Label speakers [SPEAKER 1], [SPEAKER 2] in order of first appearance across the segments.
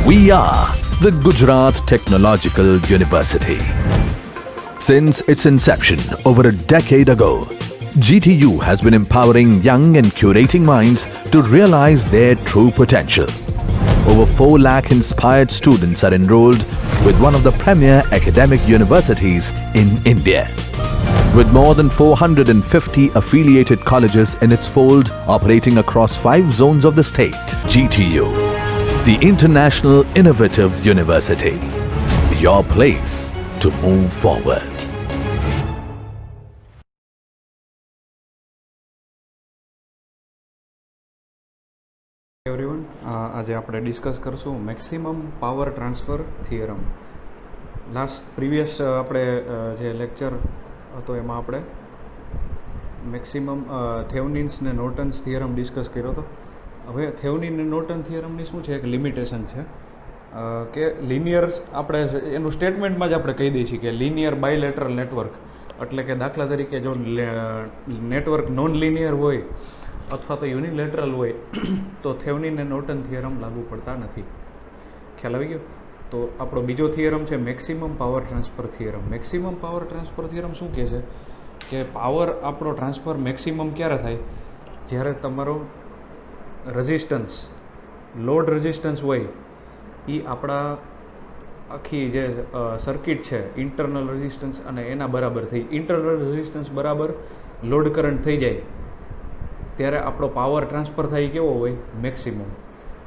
[SPEAKER 1] We are the Gujarat Technological University. Since its inception over a decade ago, GTU has been empowering young and curating minds to realize their true potential. Over 4 lakh inspired students are enrolled with one of the premier academic universities in India. With more than 450 affiliated colleges in its fold operating across 5 zones of the state, GTU, the International Innovative University, your place to move forward.
[SPEAKER 2] Everyone, આજે આપણે discuss કરશું maximum power transfer theorem. Previous આપણે જે lecture હતો એમાં આપણે maximum થેવનિન્સ ને નોર્ટન્સ theorem discuss કર્યો હતો. હવે થેવનિન અને નોર્ટન થિયરમની શું છે, એક લિમિટેશન છે કે લિનિયર, આપણે એનું સ્ટેટમેન્ટમાં જ આપણે કહી દઈએ છીએ કે લિનિયર બાયલેટરલ નેટવર્ક, એટલે કે દાખલા તરીકે જો નેટવર્ક નોન લિનિયર હોય અથવા તો યુનિલેટરલ હોય તો થેવનિન અને નોર્ટન થિયરમ લાગુ પડતા નથી. ખ્યાલ આવી ગયો? તો આપણો બીજો થિયરમ છે maximum power transfer theorem. Maximum power transfer theorem શું કહે છે કે પાવર આપણો ટ્રાન્સફર મેક્સિમમ ક્યારે થાય, જ્યારે તમારો રેઝિસ્ટન્સ, લોડ રેઝિસ્ટન્સ હોય એ આપણા આખી જે સર્કિટ છે ઇન્ટરનલ રેઝિસ્ટન્સ અને એના બરાબર થઈ, ઇન્ટરનલ રેઝિસ્ટન્સ બરાબર લોડ કરંટ થઈ જાય ત્યારે આપણો પાવર ટ્રાન્સફર થાય કેવો હોય, મેક્સિમમ.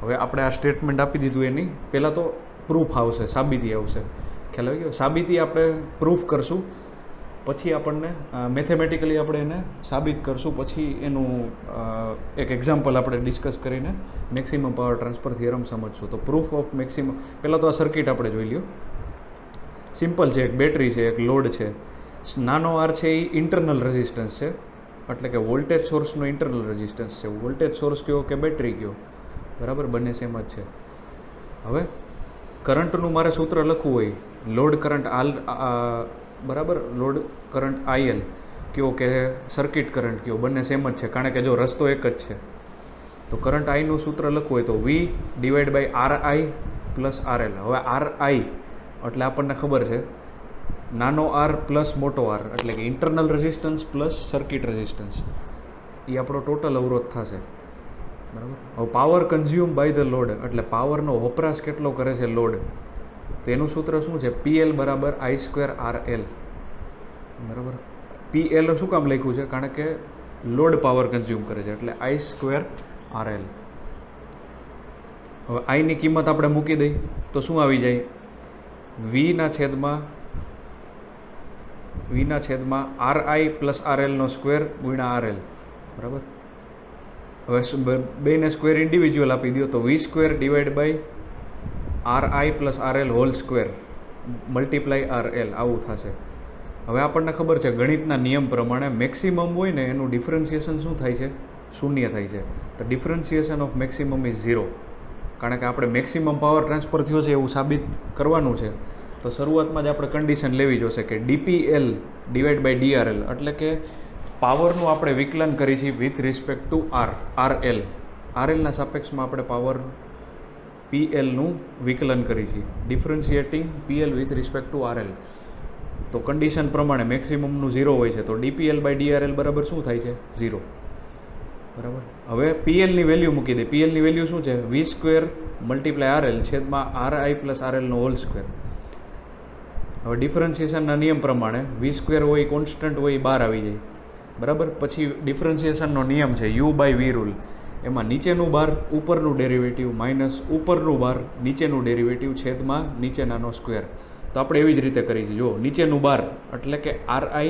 [SPEAKER 2] હવે આપણે આ સ્ટેટમેન્ટ આપી દીધું, એની પહેલાં તો પ્રૂફ આવશે, સાબિતી આવશે. ખ્યાલ આવી ગયો? સાબિતી આપણે પ્રૂફ કરશું, પછી આપણને મેથેમેટિકલી આપણે એને સાબિત કરશું, પછી એનું એક એક્ઝામ્પલ આપણે ડિસ્કસ કરીને મેક્સિમમ પાવર ટ્રાન્સફર થિયરમ સમજશું. તો પ્રૂફ ઓફ મેક્સિમમ, પહેલાં તો આ સર્કિટ આપણે જોઈ લ્યો. સિમ્પલ છે, એક બેટરી છે, એક લોડ છે, નાનો આર છે એ ઇન્ટરનલ રેઝિસ્ટન્સ છે, એટલે કે વોલ્ટેજ સોર્સનો ઇન્ટરનલ રેઝિસ્ટન્સ છે. વોલ્ટેજ સોર્સ કયો કે બેટરી કયો, બરાબર, બંને સેમ જ છે. હવે કરંટનું મારે સૂત્ર લખવું હોય, લોડ કરંટ બરાબર, લોડ કરંટ IL કયો કે સર્કિટ કરંટ કયો, બંને સેમ જ છે, કારણ કે જો રસ્તો એક જ છે. તો કરંટ આઈનું સૂત્ર લખવું હોય તો V/RI + RL. હવે RI એટલે આપણને ખબર છે નાનો આર પ્લસ મોટો આર, એટલે કે internal resistance plus circuit resistance, એ આપણો ટોટલ અવરોધ થશે, બરાબર. હવે power consume by the load, એટલે પાવરનો વપરાશ કેટલો કરે છે લોડ, તો એનું સૂત્ર શું છે, PL = I²RL, બરાબર. PL શું કામ લખ્યું છે, કારણ કે લોડ પાવર કન્ઝ્યુમ કરે છે, એટલે I²RL. હવે આઈની કિંમત આપણે મૂકી દઈ તો શું આવી જાય, V/RI + RL² × RL, બરાબર. હવે બેને સ્ક્વેર ઇન્ડિવિજ્યુઅલ આપી દો તો V² / RI + RL² × RL આવું થશે. હવે આપણને ખબર છે ગણિતના નિયમ પ્રમાણે મેક્સિમમ હોય ને એનું ડિફરન્સિએશન શું થાય છે, શૂન્ય થાય છે. તો ડિફરન્સિએશન ઓફ મેક્સિમમ ઇઝ 0, કારણ કે આપણે મેક્સિમમ પાવર ટ્રાન્સફર થયો છે એવું સાબિત કરવાનું છે. તો શરૂઆતમાં જ આપણે કન્ડિશન લેવી જોશે કે DPL / DRL, એટલે કે પાવરનું આપણે વિકલન કરી છીએ વિથ રિસ્પેક્ટ ટુ RL. RLના સાપેક્ષમાં આપણે પાવર PLનું વિકલન કરી છીએ, ડિફરન્શિએટિંગ PL with respect to RL. તો કન્ડિશન પ્રમાણે મેક્સિમમનું 0 હોય છે, તો DPL / DRL બરાબર શું થાય છે, 0, બરાબર. હવે PLની વેલ્યુ મૂકી દે. PLની વેલ્યુ શું છે, V² × RL / RI + RL². હવે ડિફરન્સિએશનના નિયમ પ્રમાણે V² હોય, કોન્સ્ટન્ટ હોય, બહાર આવી જાય, બરાબર. પછી ડિફરન્સિએશનનો નિયમ છે U/V રૂલ, એમાં નીચેનું બાર ઉપરનું ડેરિવેટિવ માઇનસ ઉપરનું બાર નીચેનું ડેરિવેટિવ છેદમાં નીચેનાનો સ્ક્વેર. તો આપણે એવી જ રીતે કરી છે. જો નીચેનું બાર એટલે કે RI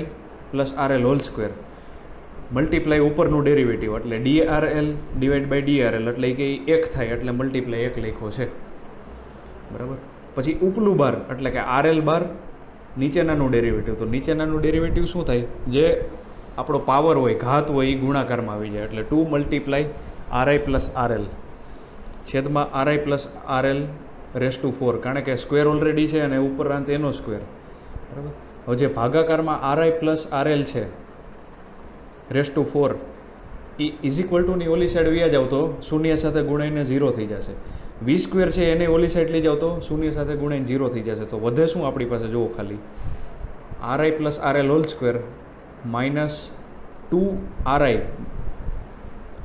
[SPEAKER 2] + RL² મલ્ટીપ્લાય ઉપરનું ડેરિવેટિવ એટલે DRL / DRL, એટલે કે 1 થાય, એટલે મલ્ટીપ્લાય 1 લખ્યો છે, બરાબર. પછી ઉપલું બાર એટલે કે RL² નીચેનાનું ડેરિવેટિવ, તો નીચેનાનું ડેરિવેટિવ શું થાય, જે આપણો પાવર હોય, ઘાત હોય, એ ગુણાકારમાં આવી જાય, એટલે 2 × RI + RL છેદમાં RI + RL⁴, કારણ કે સ્ક્વેર ઓલરેડી છે અને ઉપરાંત એનો સ્ક્વેર, બરાબર. હવે જે ભાગાકારમાં RI + RL છે ⁴, એ = ની ઓલી સાઈડ વ્યા જાવ તો શૂન્ય સાથે ગુણાઈને 0 થઈ જશે. વી સ્ક્વેર છે એને ઓલી સાઈડ લઈ જાઓ તો શૂન્ય સાથે ગુણાઈને 0 થઈ જશે. તો વધે શું આપણી પાસે જુઓ ખાલી RI plus RL whole square minus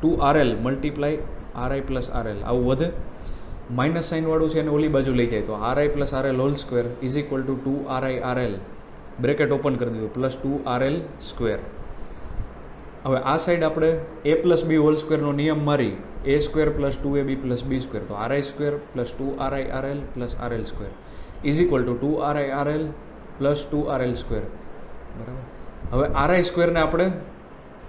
[SPEAKER 2] 2RL multiply RI plus RL આવું વધે. માઇનસ સાઇનવાળું છે એને ઓલી બાજુ લઈ જાય તો RI plus RL whole square is equal to 2RI RL bracket open કરી દીધું પ્લસ 2RL સ્ક્વેર. હવે આ સાઈડ આપણે a પ્લસ બી હોલ સ્ક્વેરનો નિયમ મારી a square plus 2ab plus B square તો RI square plus 2RI RL plus RL square is equal to 2RI RL plus 2RL square. બરાબર. હવે RI સ્ક્વેરને આપણે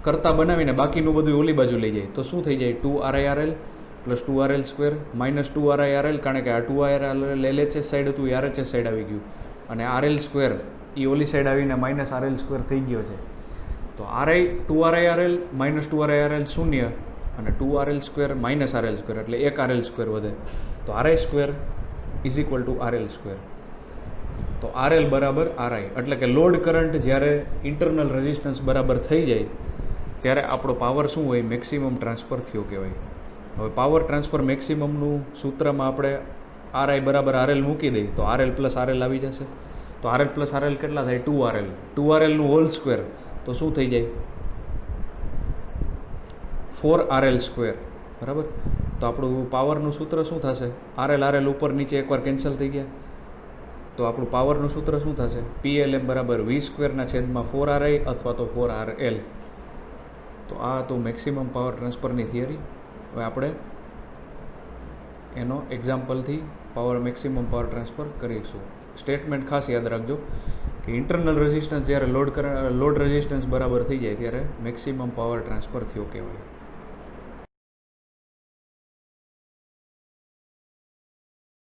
[SPEAKER 2] કરતા બનાવીને બાકીનું બધું ઓલી બાજુ લઈ જાય તો શું થઈ જાય 2RI RL plus 2RL square minus 2RI RL કારણ કે આ 2RL LHS સાઈડ હતું એ RHS સાઈડ આવી ગયું અને RL સ્ક્વેર એ ઓલી સાઈડ આવીને માઇનસ RL સ્ક્વેર થઈ ગયો છે. તો RI 2RI RL minus 2RI RL શૂન્ય અને 2RL square minus RL square એટલે એક RL સ્ક્વેર વધે તો RI square is equal two RL square. તો RL બરાબર RI એટલે કે લોડ કરંટ જ્યારે ઇન્ટરનલ રેઝિસ્ટન્સ બરાબર થઈ જાય ત્યારે આપણો પાવર શું હોય મેક્સિમમ ટ્રાન્સફર થયો કહેવાય. હવે પાવર ટ્રાન્સફર મેક્સિમમનું સૂત્રમાં આપણે RI બરાબર RL મૂકી દઈએ તો RL પ્લસ RL આવી જશે. તો RL પ્લસ RL કેટલા થાય 2RL 2RLનું હોલ સ્ક્વેર તો શું થઈ જાય 4RL સ્ક્વેર. બરાબર. તો આપણું પાવરનું સૂત્ર શું થશે RL ઉપર નીચે એકવાર કેન્સલ થઈ ગયા તો આપણું પાવરનું સૂત્ર શું થશે PLM બરાબર વી સ્ક્વેરના છેદમાં 4RI અથવા તો 4RL. તો આ તો મેક્સિમમ પાવર ટ્રાન્સફરની થિયરી. હવે આપણે એનો એક્ઝામ્પલથી મેક્સિમમ પાવર ટ્રાન્સફર કરીશું. સ્ટેટમેન્ટ ખાસ યાદ રાખજો કે ઇન્ટરનલ રેઝિસ્ટન્સ જ્યારે લોડ રેઝિસ્ટન્સ બરાબર થઈ જાય ત્યારે મેક્સિમમ પાવર ટ્રાન્સફર થયો કહેવાય.